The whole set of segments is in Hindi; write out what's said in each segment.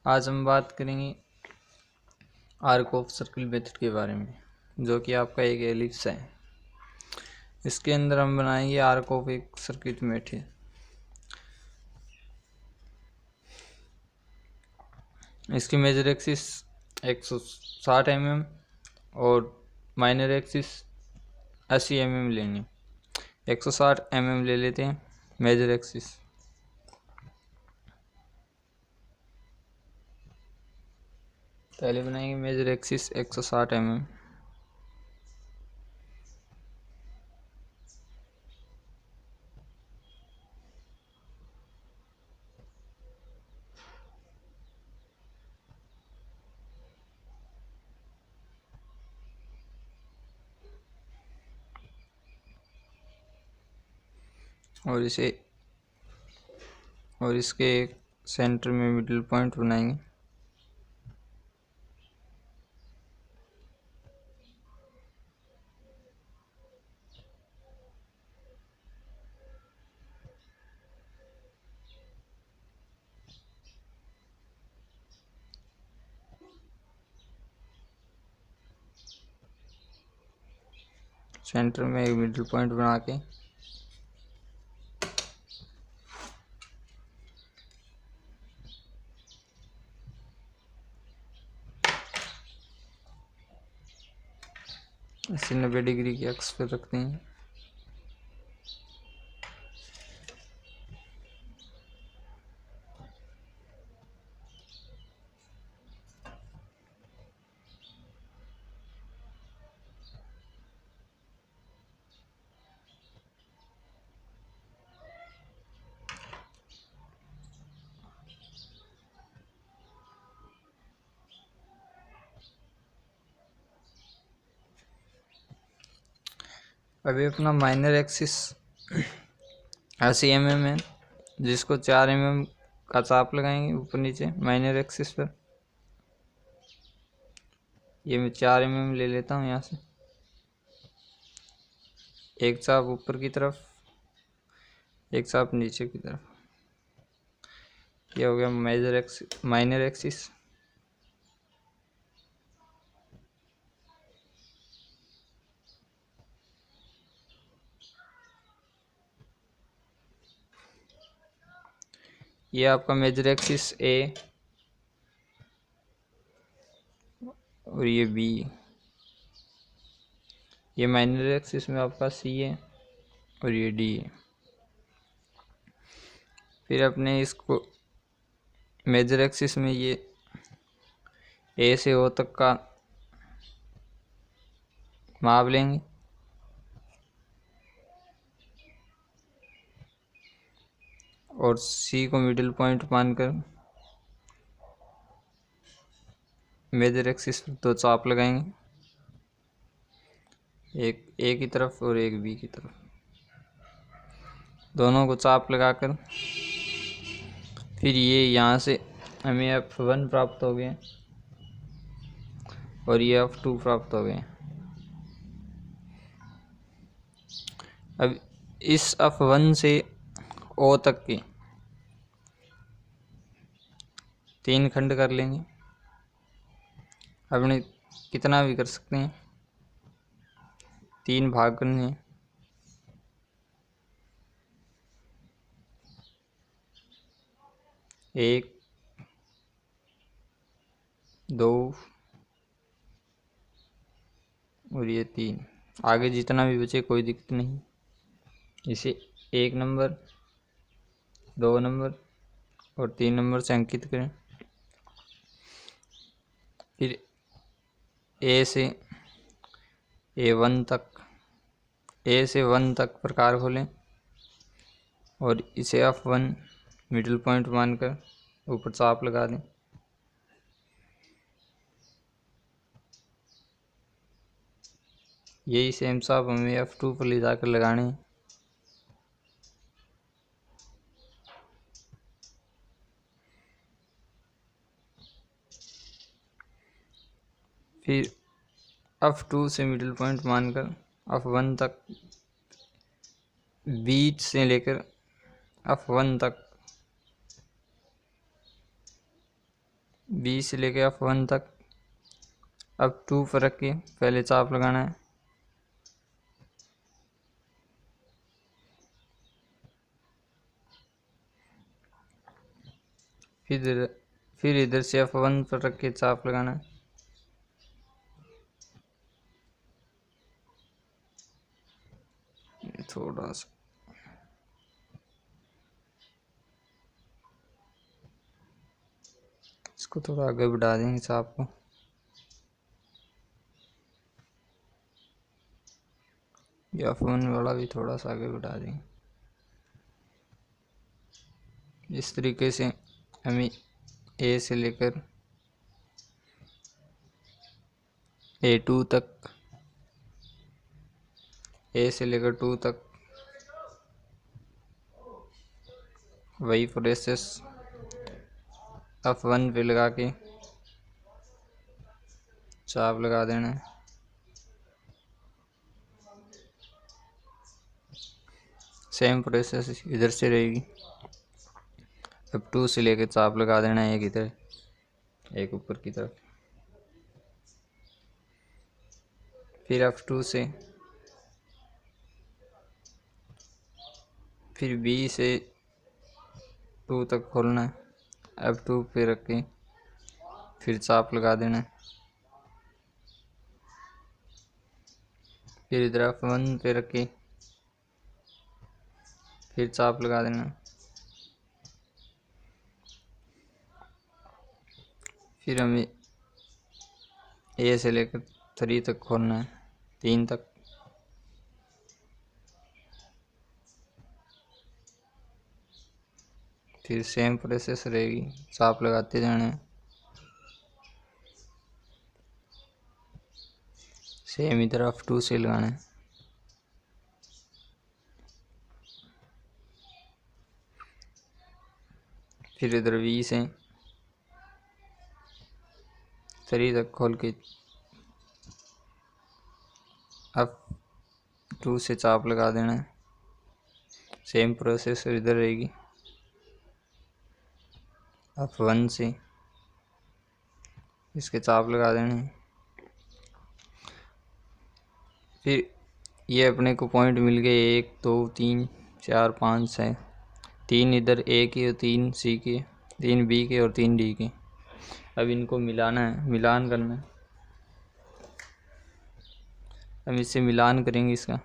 आज हम बात करेंगे आर्क ऑफ सर्किल मेथड के बारे में, जो कि आपका एक एलिप्स है। इसके अंदर हम बनाएंगे आर्क ऑफ एक सर्किट मेथड। इसकी मेजर एक्सिस 160 mm और माइनर एक्सिस 80 mm लेनी। 160 mm ले लेते हैं मेजर एक्सिस। पहले बनाएंगे मेजर एक्सिस 160 mm। और इसके एक सेंटर में मिडिल पॉइंट बनाएंगे। सेंटर में एक मिडिल पॉइंट बना के इसे 90 डिग्री की अक्ष पर रखते हैं। अभी अपना माइनर एक्सिस 80 mm है, जिसको 4 mm का चाप लगाएंगे ऊपर नीचे माइनर एक्सिस पर। ये मैं 4 mm ले लेता हूँ यहाँ से, एक चाप ऊपर की तरफ, एक चाप नीचे की तरफ। ये हो गया माइनर एक्सिस। ये आपका मेजर एक्सिस ए और ये बी। ये माइनर एक्सिस में आपका सी है और ये डी है। फिर अपने इसको मेजर एक्सिस में ये ए से ओ तक का माप लेंगे। और सी को मिडिल पॉइंट मानकर मेजर एक्सिस पर 2 चाप लगाएंगे, एक ए की तरफ और एक बी की तरफ। दोनों को चाप लगाकर फिर ये यहाँ से हमें F1 प्राप्त हो गए और ये F2 प्राप्त हो गए। अब इस F1 से O तक के 3 खंड कर लेंगे। अपने कितना भी कर सकते हैं, 3 भाग करने हैं। एक, 2 और ये 3। आगे जितना भी बचे कोई दिक्कत नहीं। इसे 1 नंबर, 2 नंबर और 3 नंबर से अंकित करें। फिर ए से A1 तक, ए से 1 तक प्रकार खोलें और इसे F1 मिडिल पॉइंट मानकर ऊपर चाप लगा दें। यही सेम चाप हमें F2 पर ले जाकर लगाने हैं। फिर F2 से मिडिल पॉइंट मानकर F1 तक, बीच से लेकर F1 तक बी से लेके F1 तक। अब 2 पर रख के पहले चाप लगाना है, फिर इधर से F1 पर रख के चाप लगाना है। थोड़ा सा इसको थोड़ा आगे बढ़ा देंगे चाप को। या F1 वाला भी थोड़ा सा आगे बढ़ा देंगे। इस तरीके से हमें ए से लेकर A2 तक, ए से लेकर 2 तक वही प्रोसेस F1 पे लगा के चाप लगा देना है। सेम प्रोसेस इधर से रहेगी। F2 से लेकर चाप लगा देना है, एक इधर एक ऊपर की तरफ। फिर F2 से फिर B से 2 तक खोलना है, F2 पे रख के फिर चाप लगा देना है। फिर इधर F1 पे रख के फिर चाप लगा देना है। फिर हमें ए से लेकर 3 तक खोलना है, 3 तक। फिर सेम प्रोसेस रहेगी, चाप लगाते जाना है। सेम इधर F2 से लगाना है। फिर इधर V से 3 तक खोल के F2 से चाप लगा देना है। सेम प्रोसेस इधर रहेगी, F1 से इसके चाप लगा देने हैं। फिर ये अपने को पॉइंट मिल गए 1 2 3 4 5 6। 3 इधर ए के और 3 सी के, 3 बी के और 3 डी के। अब इनको मिलाना है, मिलान करना है। हम इससे मिलान करेंगे इसका।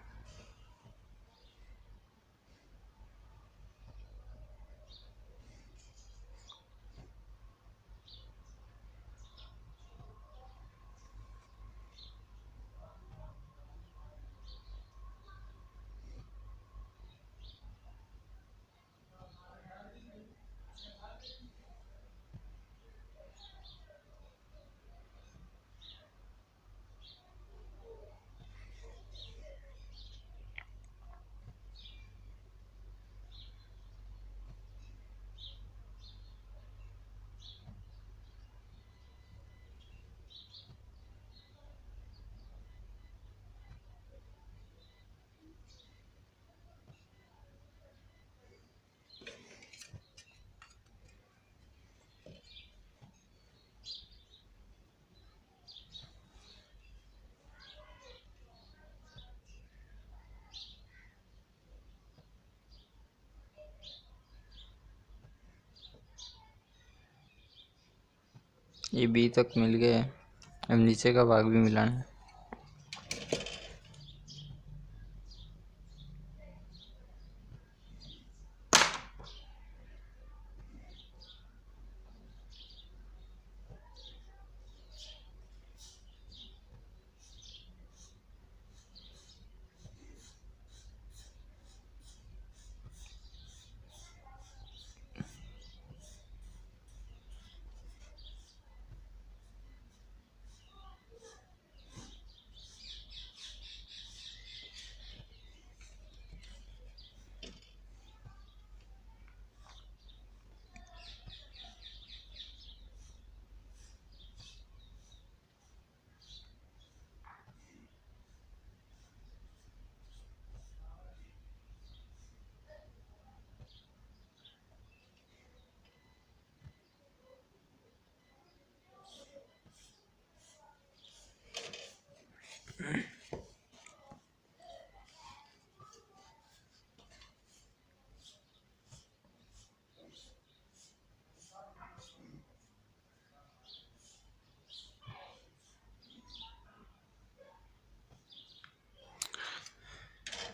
ये बी तक मिल गया है। अब नीचे का भाग भी मिलाना है।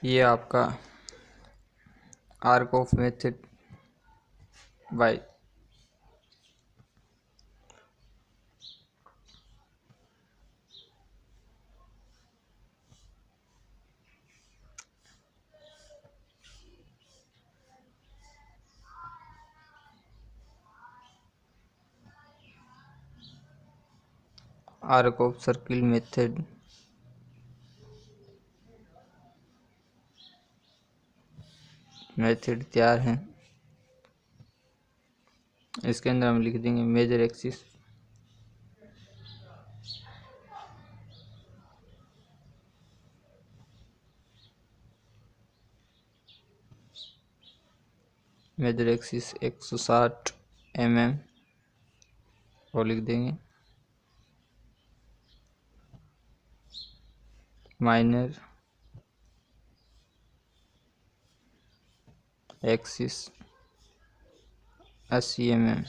ये आपका arc of method by arc of circle method तैयार है। इसके अंदर हम लिख देंगे major axis major axis 160 mm और लिख देंगे माइनर एक्सिस 80 mm